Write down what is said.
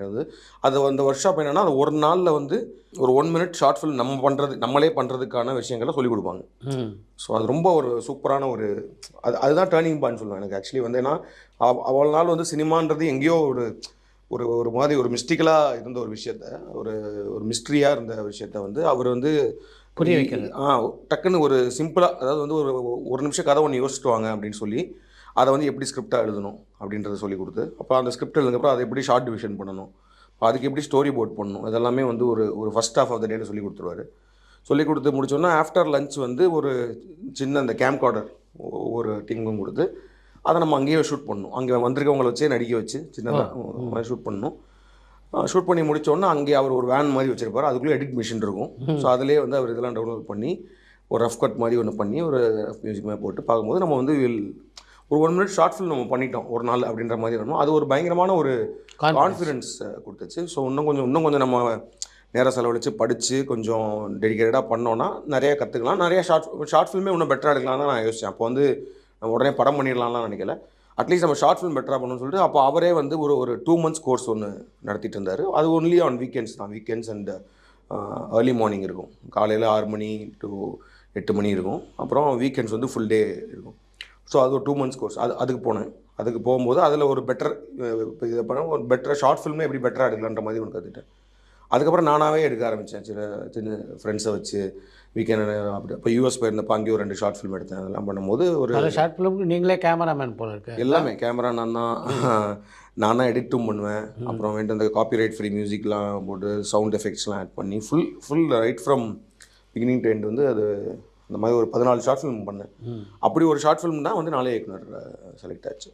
அப்படின்றது. அது அந்த ஒர்க் ஷாப் என்னென்னா, அது ஒரு நாளில் வந்து ஒரு 1 மினிட் ஷார்ட் ஃபிலிம் நம்மளே பண்ணுறதுக்கான விஷயங்களை சொல்லிக் கொடுப்பாங்க. ஸோ அது ரொம்ப ஒரு சூப்பரான ஒரு அதுதான் டேர்னிங் பாயிண்ட் சொல்லுவேன் எனக்கு. ஆக்சுவலி வந்து ஏன்னா அவ்வளோ நாள் வந்து சினிமான்றது எங்கேயோ ஒரு ஒரு ஒரு மாதிரி ஒரு மிஸ்டிக்கலாக இருந்த ஒரு விஷயத்த, ஒரு ஒரு மிஸ்ட்ரியாக இருந்த விஷயத்த வந்து அவர் வந்து புரிய வைக்கிறது. டக்குன்னு ஒரு சிம்பிளாக, அதாவது வந்து ஒரு நிமிஷம் கதை ஒன்று யோசிச்சுட்டு வாங்க அப்படின்னு சொல்லி, அதை வந்து எப்படி ஸ்கிரிப்டாக எழுதணும் அப்படின்றத சொல்லி கொடுத்து, அப்போ அந்த ஸ்கிரிப்ட் எழுதுக்கப்புறம் அதை எப்படி ஷார்ட் டிவிஷன் பண்ணணும், அதுக்கு எப்படி ஸ்டோரி போர்ட் பண்ணணும், இதெல்லாமே வந்து ஒரு ஃபஸ்ட் ஹாஃப் ஆஃப் த டேல சொல்லி கொடுத்துருவாரு. சொல்லி கொடுத்து முடிச்சோன்னா ஆஃப்டர் லஞ்ச் வந்து ஒரு சின்ன அந்த கேம்கார்டர் ஒரு டீமுக்கும் கொடுத்து அதை நம்ம அங்கேயே ஷூட் பண்ணணும். அங்கே வந்திருக்கவங்களை வச்சே நடிக்க வச்சு சின்னதாக ஷூட் பண்ணணும். ஷூட் பண்ணி முடித்தோன்னா அங்கேயே அவர் ஒரு வேன் மாதிரி வச்சுருப்பார். அதுக்குள்ளே எடிட் மிஷின் இருக்கும். ஸோ அதிலே வந்து அவர் இதெல்லாம் டவுன்லோட் பண்ணி ஒரு ரஃப் கட் மாதிரி ஒன்று பண்ணி ஒரு ரஃப் மியூசிக் மாதிரி போட்டு பார்க்கும்போது நம்ம வந்து ஒரு 1 மினிட் ஷார்ட் ஃபில்ம் நம்ம பண்ணிட்டோம் ஒரு நாள் அப்படின்ற மாதிரி வரணும். அது ஒரு பயங்கரமான ஒரு கான்ஃபிடென்ஸ் கொடுத்துச்சு. ஸோ இன்னும் கொஞ்சம் நம்ம நேரம் செலவழித்து படித்து கொஞ்சம் டெடிக்கேட்டடாக பண்ணோன்னா நிறைய கற்றுக்கலாம். நிறைய ஷார்ட் ஃபில்மே இன்னும் பெட்டராக எடுக்கலாம் தான் நான் யோசித்தேன். அப்போ வந்து நம்ம உடனே படம் பண்ணிடலாம்லாம் நினைக்கல. அட்லீஸ்ட் நம்ம ஷார்ட் ஃபிலிம் பெட்டராக பண்ணணும்னு சொல்லிட்டு அப்போ அவரே வந்து ஒரு 2 months கோர்ஸ் ஒன்று நடத்திட்டு இருந்தார். அது ஒன்லி ஆன் வீக்கெண்ட்ஸ் தான். வீக்கெண்ட்ஸ் அண்ட் ஏர்லி மார்னிங் இருக்கும். காலையில் 6 மணி to 8 மணி இருக்கும். அப்புறம் வீக்கெண்ட்ஸ் வந்து ஃபுல் டே இருக்கும். ஸோ அது ஒரு 2 months கோர்ஸ். அதுக்கு போனேன். அதுக்கு போகும்போது அதில் ஒரு இதை பண்ண ஒரு பெட்டர் ஷார்ட் ஃபில்மே எப்படி பெட்டராக எடுக்கலான்ற மாதிரி ஒன்று கற்றுட்டேன். அதுக்கப்புறம் நானாகவே எடுக்க ஆரம்பித்தேன். சின்ன ஃப்ரெண்ட்ஸை வச்சு வீக்கெண்ட் அப்படி இப்போ யூஎஸ் போயிருந்தப்போ அங்கேயும் 2 ஷார்ட் ஃபிலிம் எடுத்தேன். அதெல்லாம் பண்ணும்போது ஒரு ஷார்ட் ஃபிலிம் நீங்களே கேமராமேன் போல இருக்கு. எல்லாமே கேமரா நான் தான் எடிட்டும் பண்ணுவேன். அப்புறம் வேண்டிய அந்த காப்பிரைட் ஃப்ரீ மியூசிக்லாம் போட்டு சவுண்ட் எஃபெக்ட்ஸ்லாம் ஆட் பண்ணி full right from beginning to end வந்து அது அந்த மாதிரி ஒரு 14 ஷார்ட் ஃபிலிம் பண்ணேன். அப்படி ஒரு ஷார்ட் ஃபிலிம் தான் வந்து நாளே இயக்குனர் செலக்ட் ஆச்சு.